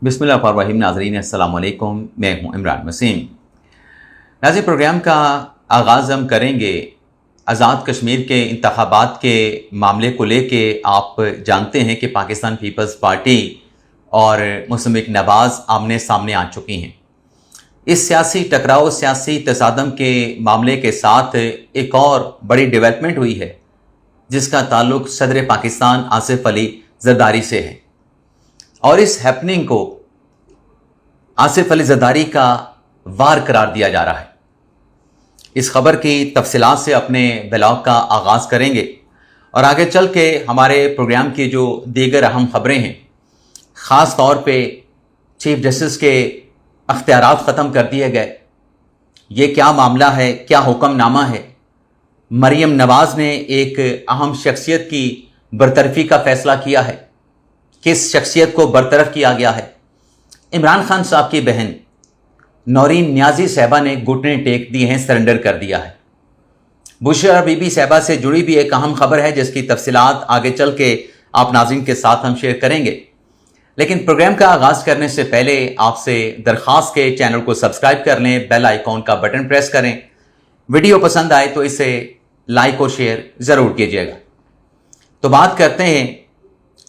बिस्मिल्लाहिर्रहमानिर्रहीम। नाज़रीन अस्सलाम वालेकुम, मैं हूं इमरान वसीम। नाज़रीन, प्रोग्राम का आगाज़ हम करेंगे आज़ाद कश्मीर के इंतखाबात के मामले को लेके। आप जानते हैं कि पाकिस्तान पीपल्स पार्टी और मुस्लिम लीग नवाज़ आमने सामने आ चुकी हैं। इस सियासी टकराव, सियासी तसादम के मामले के साथ एक और बड़ी डेवलपमेंट हुई है जिसका ताल्लुक सदर पाकिस्तान आसिफ अली जरदारी से है, और इस हैपनिंग को आसिफ अली जरदारी का वार करार दिया जा रहा है। इस खबर की तफसीलात से अपने ब्लॉग का आगाज़ करेंगे और आगे चल के हमारे प्रोग्राम की जो दीगर अहम खबरें हैं, ख़ास तौर पे चीफ जस्टिस के अख्तियारात ख़त्म कर दिए गए, ये क्या मामला है, क्या हुक्मनामा है, मरियम नवाज़ ने एक अहम शख्सियत की बरतरफी का फ़ैसला किया है, किस शख्सियत को बरतरफ किया गया है। इमरान खान साहब की बहन नौरीन नियाजी साहबा ने घुटने टेक दिए हैं, सरेंडर कर दिया है। बुशरा बीबी साहबा से जुड़ी भी एक अहम खबर है जिसकी तफसीलात आगे चल के आप नाज़रीन के साथ हम शेयर करेंगे। लेकिन प्रोग्राम का आगाज़ करने से पहले आपसे दरख्वास्त के चैनल को सब्सक्राइब कर लें, बेल आइकॉन का बटन प्रेस करें। वीडियो पसंद आए तो इसे लाइक और शेयर ज़रूर कीजिएगा। तो बात करते हैं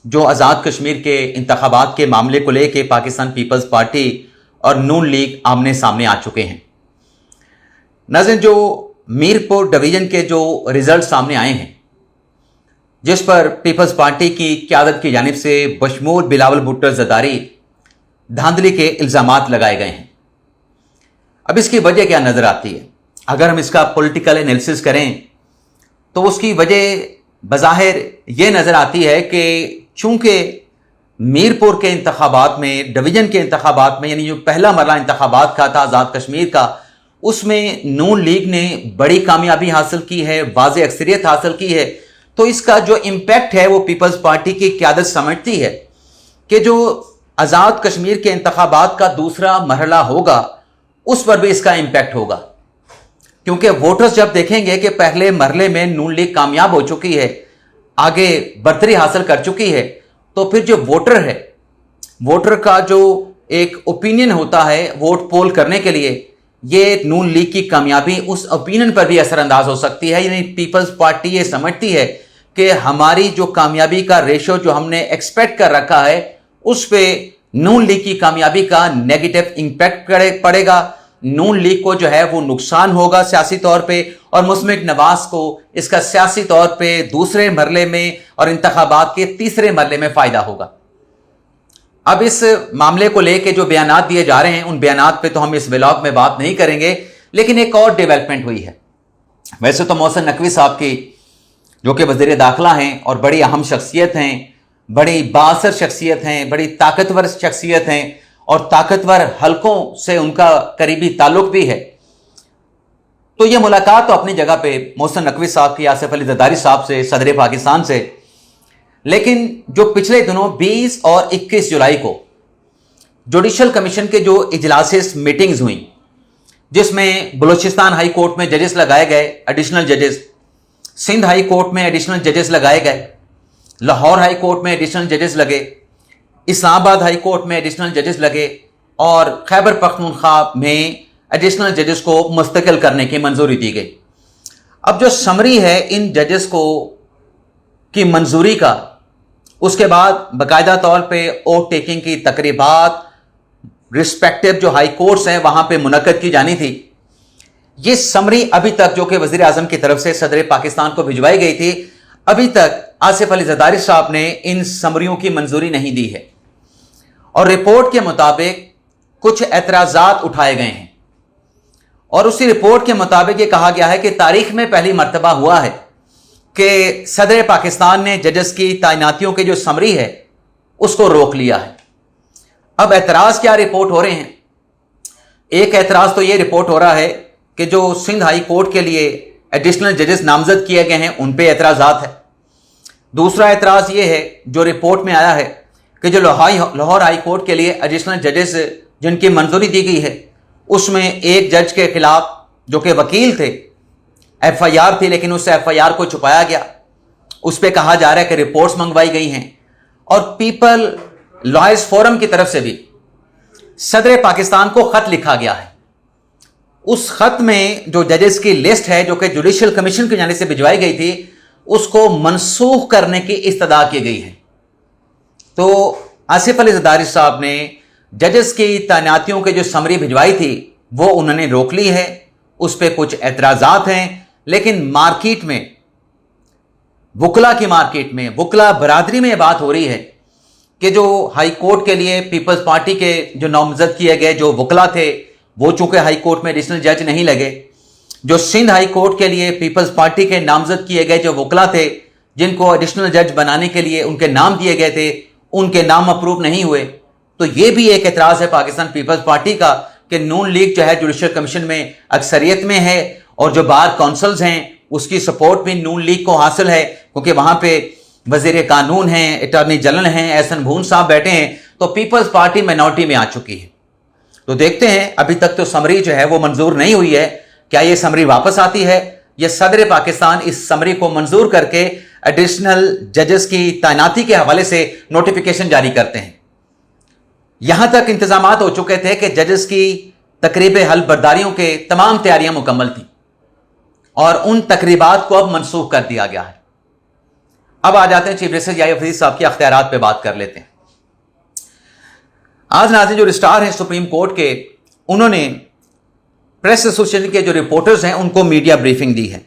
जो आज़ाद कश्मीर के इंतखाबात के मामले को लेके पाकिस्तान पीपल्स पार्टी और नून लीग आमने सामने आ चुके हैं। नाज़रीन, जो मीरपुर डिवीज़न के जो रिजल्ट सामने आए हैं, जिस पर पीपल्स पार्टी की क़यादत की जानिब से बशमूल बिलावल भुट्टो जरदारी धांधली के इल्ज़ामात लगाए गए हैं। अब इसकी वजह क्या नज़र आती है? अगर हम इसका पॉलिटिकल एनालिसिस करें तो उसकी वजह बज़ाहिर ये नज़र आती है कि चूँकि मीरपुर के इंतखाबात में, डिवीज़न के इंतखाबात में, यानी जो पहला मरला इंतखाबात का था आज़ाद कश्मीर का, उसमें नून लीग ने बड़ी कामयाबी हासिल की है, वाज़ेह अक्सरियत हासिल की है। तो इसका जो इम्पैक्ट है वो पीपल्स पार्टी की क़यादत समझती है कि जो आज़ाद कश्मीर के इंतखाबात का दूसरा मरहला होगा उस पर भी इसका इम्पैक्ट होगा, क्योंकि वोटर्स जब देखेंगे कि पहले मरहले में नून लीग कामयाब हो चुकी है, आगे बर्तरी हासिल कर चुकी है, तो फिर जो वोटर है, वोटर का जो एक ओपिनियन होता है वोट पोल करने के लिए, ये नून लीग की कामयाबी उस ओपिनियन पर भी असरअंदाज हो सकती है। यानी पीपल्स पार्टी ये समझती है कि हमारी जो कामयाबी का रेशो जो हमने एक्सपेक्ट कर रखा है उस पे नून लीग की कामयाबी का नेगेटिव इम्पैक्ट पड़ेगा, नून लीग को जो है वो नुकसान होगा सियासी तौर पे, और मुस्लिम लीग नवाज को इसका सियासी तौर पे दूसरे मरले में और इंतखाबात के तीसरे मरले में फ़ायदा होगा। अब इस मामले को लेके जो बयानात दिए जा रहे हैं उन बयानात पे तो हम इस व्लॉग में बात नहीं करेंगे, लेकिन एक और डेवलपमेंट हुई है। वैसे तो मोहसिन नकवी साहब की, जो कि वज़ीर दाखिला हैं और बड़ी अहम शख्सियत हैं, बड़ी बाअसर शख्सियत हैं, बड़ी ताकतवर शख्सियत हैं और ताकतवर हलकों से उनका करीबी ताल्लुक भी है, तो ये मुलाकात तो अपनी जगह पे मोहसिन नकवी साहब की आसिफ अली जरदारी साहब से, सदर पाकिस्तान से। लेकिन जो पिछले दिनों 20 और 21 जुलाई को जुडिशल कमीशन के जो इजलास मीटिंग्स हुई, जिसमें बलूचिस्तान हाई कोर्ट में जजेस लगाए गए, एडिशनल जजेस, सिंध हाई कोर्ट में एडिशनल जजेस लगाए गए, लाहौर हाई कोर्ट में एडिशनल जजेस लगे, इस्लामाबाद हाई कोर्ट में एडिशनल जजेस लगे और खैबर पख्तूनख्वा में एडिशनल जजेस को मुस्तकिल करने की मंजूरी दी गई। अब जो समरी है इन जजेस को की मंजूरी का, उसके बाद बाकायदा तौर पे ओथ टेकिंग की तकरीबात रिस्पेक्टिव जो हाई कोर्ट्स हैं वहां पे मुनक्कद की जानी थी। ये समरी अभी तक, जो कि वज़ीर आज़म की तरफ से सदर पाकिस्तान को भिजवाई गई थी, अभी तक आसिफ अली जरदारी साहब ने इन समरियों की मंजूरी नहीं दी है और रिपोर्ट के मुताबिक कुछ एतराज़ात उठाए गए हैं। और उसी रिपोर्ट के मुताबिक ये कहा गया है कि तारीख में पहली मर्तबा हुआ है कि सदर पाकिस्तान ने जजेस की तैनातियों की जो समरी है उसको रोक लिया है। अब एतराज़ क्या रिपोर्ट हो रहे हैं? एक एतराज़ तो ये रिपोर्ट हो रहा है कि जो सिंध हाई कोर्ट के लिए एडिशनल जजेस नामजद किए गए हैं उन पे एतराज़ात है। दूसरा एतराज़ ये है जो रिपोर्ट में आया है कि जो लाहौर हाई कोर्ट के लिए एडिशनल जजेस जिनकी मंजूरी दी गई है उसमें एक जज के खिलाफ, जो कि वकील थे, FIR थी, लेकिन उस FIR को छुपाया गया। उस पर कहा जा रहा है कि रिपोर्ट्स मंगवाई गई हैं और पीपल लॉयर्स फोरम की तरफ से भी सदर पाकिस्तान को खत लिखा गया है। उस खत में जो जजेस की लिस्ट है जो कि जुडिशल कमीशन की जानिब से भिजवाई गई थी, उसको मनसूख करने की इस्तदा की गई है। तो आसिफ अली जरदारी साहब ने जजेस की तैनातियों के जो समरी भिजवाई थी वो उन्होंने रोक ली है। उस पर कुछ एतराज़ात हैं, लेकिन मार्केट में, वकला की मार्केट में, वकला बरादरी में यह बात हो रही है कि जो हाई कोर्ट के लिए पीपल्स पार्टी के जो नामजद किए गए जो वकला थे वो चूंकि हाई कोर्ट में एडिशनल जज नहीं लगे, जो सिंध हाई कोर्ट के लिए पीपल्स पार्टी के नामजद किए गए जो वकला थे जिनको एडिशनल जज बनाने के लिए उनके नाम दिए गए थे, उनके नाम अप्रूव नहीं हुए। तो ये भी एक एतराज़ है पाकिस्तान पीपल्स पार्टी का कि नून लीग जो है जुडिशल कमीशन में अक्सरियत में है और जो बार काउंसिल्स हैं उसकी सपोर्ट भी नून लीग को हासिल है, क्योंकि वहां पे वजीर कानून हैं, अटॉर्नी जनरल हैं, एहसन भून साहब बैठे हैं। तो पीपल्स पार्टी माइनॉरिटी में आ चुकी है। तो देखते हैं, अभी तक तो समरी जो है वो मंजूर नहीं हुई है, क्या ये समरी वापस आती है या सदर पाकिस्तान इस समरी को मंजूर करके एडिशनल जजेस की तैनाती के हवाले से नोटिफिकेशन जारी करते हैं। यहां तक इंतजामात हो चुके थे कि जजेस की तकरीब हल बर्दारियों के तमाम तैयारियां मुकम्मल थी और उन तकरीबात को अब मनसूख कर दिया गया है। अब आ जाते हैं चीफ जस्टिस याहिया फरीद साहब के अख्तियारात पे बात कर लेते हैं। आज नाज़रीन जो रजिस्ट्रार हैं सुप्रीम कोर्ट के, उन्होंने प्रेस एसोसिएशन के जो रिपोर्टर्स हैं उनको मीडिया ब्रीफिंग दी है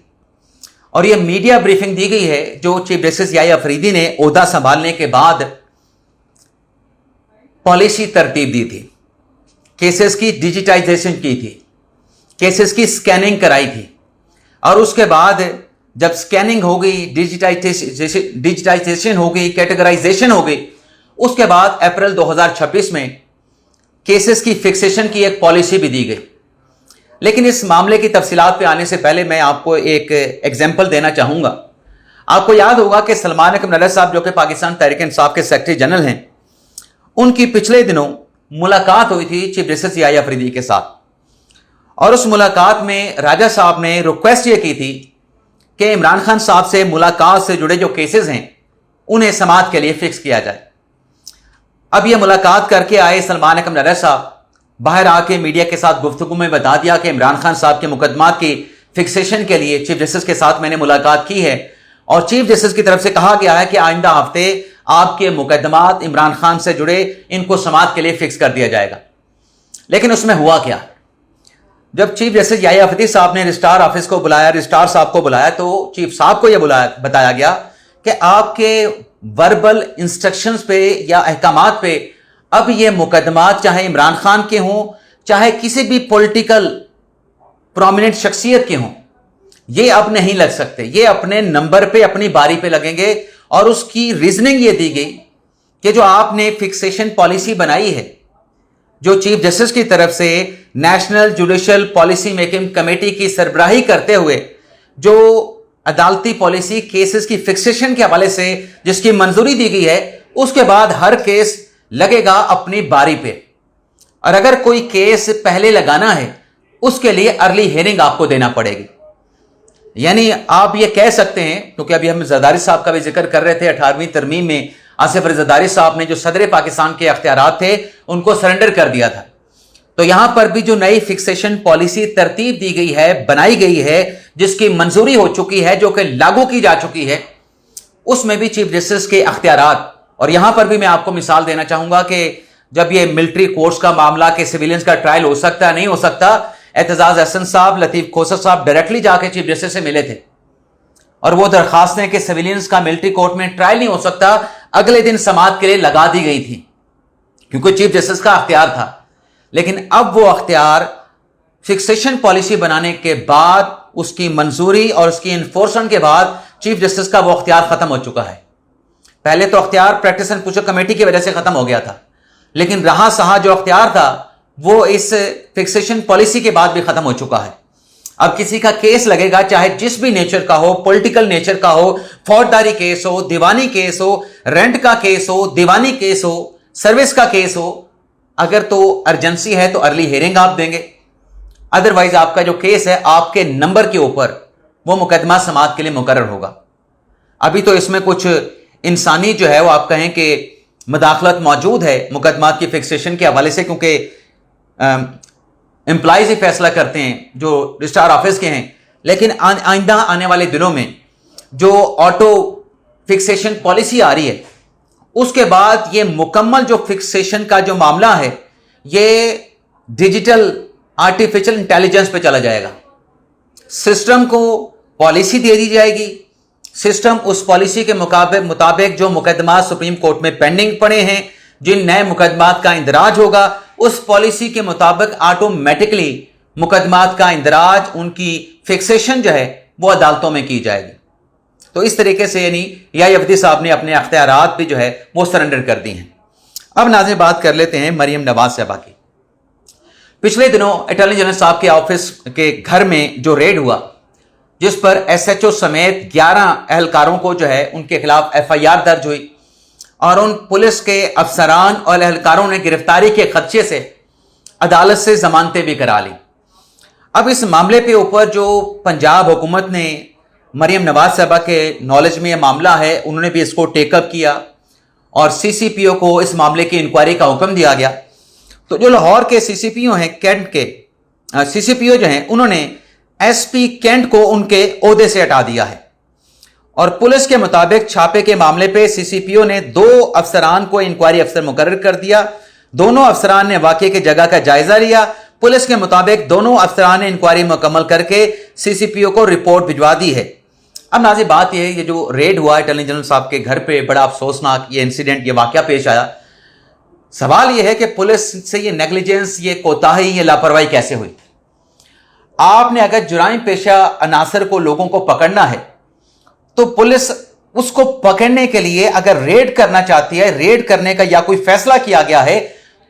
और ये मीडिया ब्रीफिंग दी गई है जो चीफ जस्टिस याहिया फरीदी ने ओहदा संभालने के बाद पॉलिसी तरतीब दी थी, केसेस की डिजिटाइजेशन की थी, केसेस की स्कैनिंग कराई थी और उसके बाद जब स्कैनिंग हो गई, डिजिटाइजेशन हो गई, कैटेगराइजेशन हो गई, उसके बाद अप्रैल 2026 में केसेस की फिक्सेशन की एक पॉलिसी भी दी गई। लेकिन इस मामले की तफसीलात पे आने से पहले मैं आपको एक एग्जाम्पल देना चाहूंगा। आपको याद होगा कि सलमान अकबर नलत साहब जो कि पाकिस्तान तहरीक इंसाफ के सेक्रेटरी जनरल हैं, उनकी पिछले दिनों मुलाकात हुई थी चीफ जस्टिस याहिया फरीदी के साथ और उस मुलाकात में राजा साहब ने रिक्वेस्ट ये की थी कि इमरान खान साहब से मुलाकात से जुड़े जो केसेस हैं उन्हें समाअत के लिए फिक्स किया जाए। अब यह मुलाकात करके आए सलमान अकबर नलत साहब बाहर आके मीडिया के साथ गुफ्तगू में बता दिया कि इमरान खान साहब के मुकदमात की फिक्सेशन के लिए चीफ जस्टिस के साथ मैंने मुलाकात की है और चीफ जस्टिस की तरफ से कहा गया है कि आइंदा हफ्ते आपके मुकदमात इमरान खान से जुड़े इनको समाअत के लिए फिक्स कर दिया जाएगा। लेकिन उसमें हुआ क्या, जब चीफ जस्टिस याहिया फरीदी साहब ने रजिस्ट्रार ऑफिस को बुलाया, रजिस्ट्रार साहब को बुलाया, तो चीफ साहब को यह बताया गया कि आपके वर्बल इंस्ट्रक्शंस पे या अहकामात पे अब ये मुकदमात चाहे इमरान खान के हों चाहे किसी भी पॉलिटिकल प्रोमिनेंट शख्सियत के हों, ये अब नहीं लग सकते, ये अपने नंबर पे अपनी बारी पे लगेंगे। और उसकी रीजनिंग ये दी गई कि जो आपने फिक्सेशन पॉलिसी बनाई है, जो चीफ जस्टिस की तरफ से national judicial policy making committee की सरबराही करते हुए जो अदालती पॉलिसी केसेस की फिक्सेशन के हवाले से जिसकी मंजूरी दी गई है, उसके बाद हर केस लगेगा अपनी बारी पे और अगर कोई केस पहले लगाना है उसके लिए अर्ली हियरिंग आपको देना पड़ेगी। यानी आप ये कह सकते हैं, क्योंकि अभी हम जरदारी साहब का भी जिक्र कर रहे थे, 18वीं तरमीम में आसिफ अली जरदारी साहब ने जो सदर पाकिस्तान के अख्तियारात थे उनको सरेंडर कर दिया था। तो यहां पर भी जो नई फिक्सेशन पॉलिसी तरतीब दी गई है, बनाई गई है, जिसकी मंजूरी हो चुकी है, जो कि लागू की जा चुकी है, उसमें भी चीफ जस्टिस के अख्तियारात। और यहां पर भी मैं आपको मिसाल देना चाहूंगा कि जब ये मिलिट्री कोर्ट्स का मामला कि सिविलियंस का ट्रायल हो सकता है नहीं हो सकता, एतजाज अहसन साहब, लतीफ खोसर साहब डायरेक्टली जाके चीफ जस्टिस से मिले थे और वो दरखास्तें कि सिविलियंस का मिलिट्री कोर्ट में ट्रायल नहीं हो सकता अगले दिन समाअत के लिए लगा दी गई थी, क्योंकि चीफ जस्टिस का अख्तियार था। लेकिन अब वो अख्तियार फिक्सेशन पॉलिसी बनाने के बाद, उसकी मंजूरी और उसकी इन्फोर्समेंट के बाद चीफ जस्टिस का वो अख्तियार खत्म हो चुका है। पहले तो अख्तियार प्रैक्टिस एंड प्रोसीजर कमेटी की वजह से खत्म हो गया था, लेकिन रहा सहा जो अख्तियार था वो इस फिक्सेशन पॉलिसी के बाद भी खत्म हो चुका है। अब किसी का केस लगेगा, चाहे जिस भी नेचर का हो, पॉलिटिकल नेचर का हो, फौजदारी केस हो, दीवानी केस हो, रेंट का केस हो, दीवानी केस हो, सर्विस का केस हो, अगर तो अर्जेंसी है तो अर्ली हियरिंग आप देंगे, अदरवाइज आपका जो केस है आपके नंबर के ऊपर वो मुकदमा समाअत के लिए मुकर्रर होगा। अभी तो इसमें कुछ इंसानी जो है वो आप कहें कि मुदाखलत मौजूद है मुकदमात की फिक्सेशन के हवाले से, क्योंकि امپلائیز ہی فیصلہ کرتے ہیں جو رجسٹرار آفس کے ہیں، لیکن آئندہ آنے والے دنوں میں جو آٹو فکسیشن پالیسی آ رہی ہے اس کے بعد یہ مکمل جو فکسیشن کا جو معاملہ ہے یہ ڈیجیٹل آرٹیفیشل انٹیلیجنس پہ چلا جائے گا. سسٹم کو پالیسی دے دی جائے گی، سسٹم اس پالیسی کے مطابق جو مقدمات سپریم کورٹ میں پینڈنگ پڑے ہیں، جن نئے مقدمات کا اندراج ہوگا، اس پالیسی کے مطابق آٹومیٹکلی مقدمات کا اندراج، ان کی فکسیشن جو ہے وہ عدالتوں میں کی جائے گی. تو اس طریقے سے یعنی یافتی صاحب نے اپنے اختیارات بھی جو ہے وہ سرنڈر کر دی ہیں. اب ناظرین بات کر لیتے ہیں مریم نواز صاحبہ کی. پچھلے دنوں اٹارنی جنرل صاحب کے آفس کے گھر میں جو ریڈ ہوا، جس پر ایس ایچ او سمیت 11 اہلکاروں کو جو ہے ان کے خلاف ایف آئی آر درج ہوئی اور ان پولیس کے افسران اور اہلکاروں نے گرفتاری کے خدشے سے عدالت سے ضمانتیں بھی کرا لی. اب اس معاملے پہ اوپر جو پنجاب حکومت نے مریم نواز صاحبہ کے نالج میں یہ معاملہ ہے، انہوں نے بھی اس کو ٹیک اپ کیا اور سی سی پی او کو اس معاملے کی انکوائری کا حکم دیا گیا. تو جو لاہور کے سی سی پی او ہیں، کینٹ کے سی سی پی او جو ہیں، انہوں نے ایس پی کینٹ کو ان کے عہدے سے ہٹا دیا ہے اور پولیس کے مطابق چھاپے کے معاملے پہ سی سی پی او نے 2 افسران کو انکوائری افسر مقرر کر دیا. دونوں افسران نے واقعے کی جگہ کا جائزہ لیا. پولیس کے مطابق دونوں افسران نے انکوائری مکمل کر کے سی سی پی او کو رپورٹ بھجوا دی ہے. اب ناظرین بات یہ ہے، یہ جو ریڈ ہوا اٹارنی جنرل صاحب کے گھر پہ، بڑا افسوسناک یہ انسیڈنٹ، یہ واقعہ پیش آیا. سوال یہ ہے کہ پولیس سے یہ نیگلیجنس، یہ کوتاہی، یہ لاپرواہی کیسے ہوئی؟ آپ نے اگر جرائم پیشہ عناصر کو، لوگوں کو پکڑنا ہے تو پولیس اس کو پکڑنے کے لیے اگر ریڈ کرنا چاہتی ہے، ریڈ کرنے کا یا کوئی فیصلہ کیا گیا ہے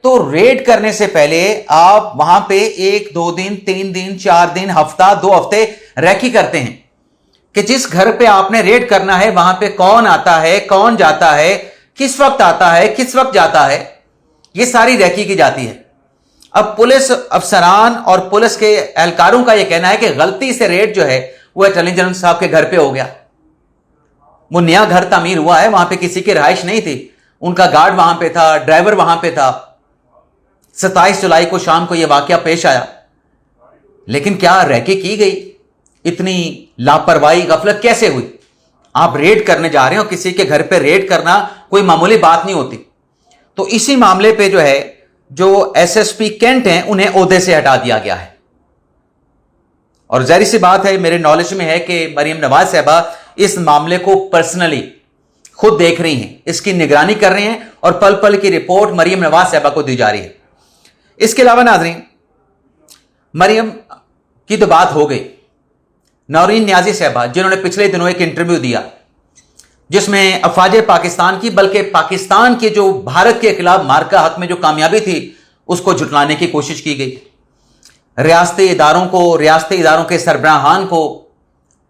تو ریڈ کرنے سے پہلے آپ وہاں پہ 1 2 دن 3 دن 4 دن، ہفتہ 2 ہفتے ریکی کرتے ہیں کہ جس گھر پہ آپ نے ریڈ کرنا ہے وہاں پہ کون آتا ہے، کون جاتا ہے، کس وقت آتا ہے، کس وقت جاتا ہے، یہ ساری ریکی کی جاتی ہے. اب پولیس افسران اور پولیس کے اہلکاروں کا یہ کہنا ہے کہ غلطی سے ریڈ جو ہے وہ اٹارنی جنرل صاحب کے گھر پہ ہو گیا. وہ نیا گھر تعمیر ہوا ہے، وہاں پہ کسی کی رہائش نہیں تھی، ان کا گارڈ وہاں پہ تھا، ڈرائیور وہاں پہ تھا. 27 جولائی کو شام کو یہ واقعہ پیش آیا. لیکن کیا ریکی کی گئی؟ اتنی لاپرواہی، غفلت کیسے ہوئی؟ آپ ریڈ کرنے جا رہے ہو، کسی کے گھر پہ ریڈ کرنا کوئی معمولی بات نہیں ہوتی. تو اسی معاملے پہ جو ہے جو ایس ایس پی کینٹ ہیں انہیں عہدے سے ہٹا دیا گیا ہے. اور ظاہر سی بات ہے، میرے نالج میں ہے کہ مریم نواز صاحبہ اس معاملے کو پرسنلی خود دیکھ رہی ہیں، اس کی نگرانی کر رہے ہیں اور پل پل کی رپورٹ مریم نواز صاحبہ کو دی جا رہی ہے. اس کے علاوہ ناظرین، مریم کی تو بات ہو گئی. نورین نیازی صاحبہ جنہوں نے پچھلے دنوں ایک انٹرویو دیا جس میں افواج پاکستان کی، بلکہ پاکستان کے جو بھارت کے خلاف مارکا حق میں جو کامیابی تھی اس کو جھٹلانے کی کوشش کی گئی. ریاستی اداروں کو، ریاستی اداروں کے سربراہان کو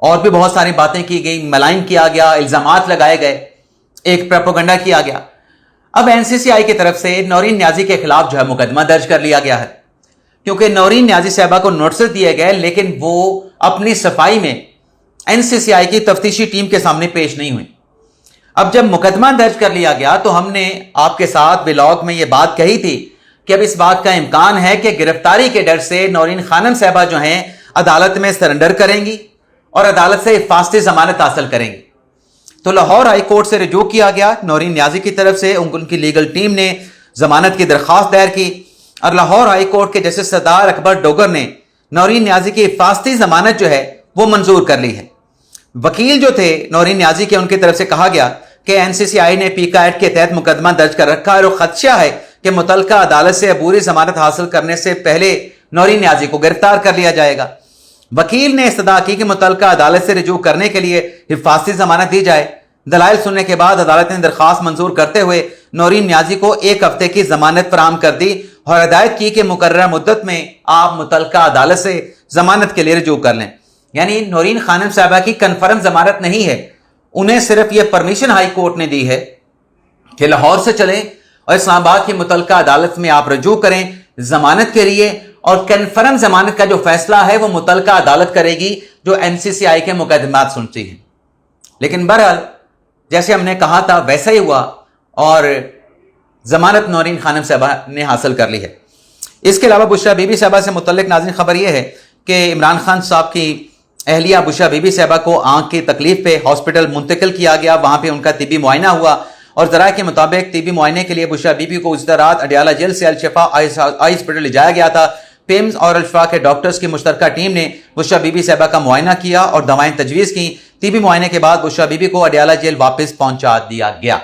اور بھی بہت ساری باتیں کی گئی، ملائن کیا گیا، الزامات لگائے گئے، ایک پروپیگنڈا کیا گیا. اب این سی سی آئی کی طرف سے نورین نیازی کے خلاف جو ہے مقدمہ درج کر لیا گیا ہے، کیونکہ نورین نیازی صاحبہ کو نوٹس دیے گئے لیکن وہ اپنی صفائی میں این سی سی آئی کی تفتیشی ٹیم کے سامنے پیش نہیں ہوئی. اب جب مقدمہ درج کر لیا گیا تو ہم نے آپ کے ساتھ ولاگ میں یہ بات کہی تھی کہ اب اس بات کا امکان ہے کہ گرفتاری کے ڈر سے نورین خانم صاحبہ جو ہیں عدالت میں سرنڈر کریں گی اور عدالت سے حفاظتی ضمانت حاصل کریں گی. تو لاہور ہائی کورٹ سے رجوع کیا گیا نورین نیازی کی طرف سے، ان کی لیگل ٹیم نے ضمانت کی درخواست دائر کی اور لاہور ہائی کورٹ کے جسٹس سردار اکبر ڈوگر نے نورین نیازی کی حفاظتی ضمانت جو ہے وہ منظور کر لی ہے. وکیل جو تھے نورین نیازی کے، ان کی طرف سے کہا گیا کہ این سی سی آئی نے پیکا ایکٹ کے تحت مقدمہ درج کر رکھا ہے اور خدشہ ہے کہ متعلقہ عدالت سے عبوری ضمانت حاصل کرنے سے پہلے نورین نیازی کو گرفتار کر لیا جائے گا. وکیل نے استدعا کی کہ متعلقہ عدالت سے رجوع کرنے کے لیے حفاظتی ضمانت دی جائے. دلائل سننے کے بعد عدالت نے درخواست منظور کرتے ہوئے نورین نیازی کو 1 ہفتے کی ضمانت فراہم کر دی اور ہدایت کی کہ مقررہ مدت میں آپ متعلقہ عدالت سے ضمانت کے لیے رجوع کر لیں. یعنی نورین خانم صاحبہ کی کنفرم ضمانت نہیں ہے، انہیں صرف یہ پرمیشن ہائی کورٹ نے دی ہے کہ لاہور سے چلیں اور اسلام آباد کی متعلقہ عدالت میں آپ رجوع کریں ضمانت کے لیے، اور کنفرم ضمانت کا جو فیصلہ ہے وہ متعلقہ عدالت کرے گی جو این سی سی آئی کے مقدمات سنتی ہے. لیکن بہرحال جیسے ہم نے کہا تھا ویسا ہی ہوا اور ضمانت نورین خانم صاحبہ نے حاصل کر لی ہے. اس کے علاوہ بشریٰ بی بی صاحبہ سے متعلق ناظرین خبر یہ ہے کہ عمران خان صاحب کی اہلیہ بشریٰ بی بی صاحبہ کو آنکھ کی تکلیف پہ ہاسپٹل منتقل کیا گیا، وہاں پہ ان کا طبی معائنہ ہوا اور ذرائع کے مطابق طبی معائنے کے لیے بشریٰ بی بی کو گزشتہ رات اڈیالہ جیل سے الشفا آئی ہاسپٹل لے جایا گیا تھا۔ پیمز اور الشفا کے ڈاکٹرز کی مشترکہ ٹیم نے بشریٰ بی بی صاحبہ کا معائنہ کیا اور دوائیں تجویز کی۔ طبی معائنے کے بعد بشریٰ بی بی کو اڈیالہ جیل واپس پہنچا دیا گیا۔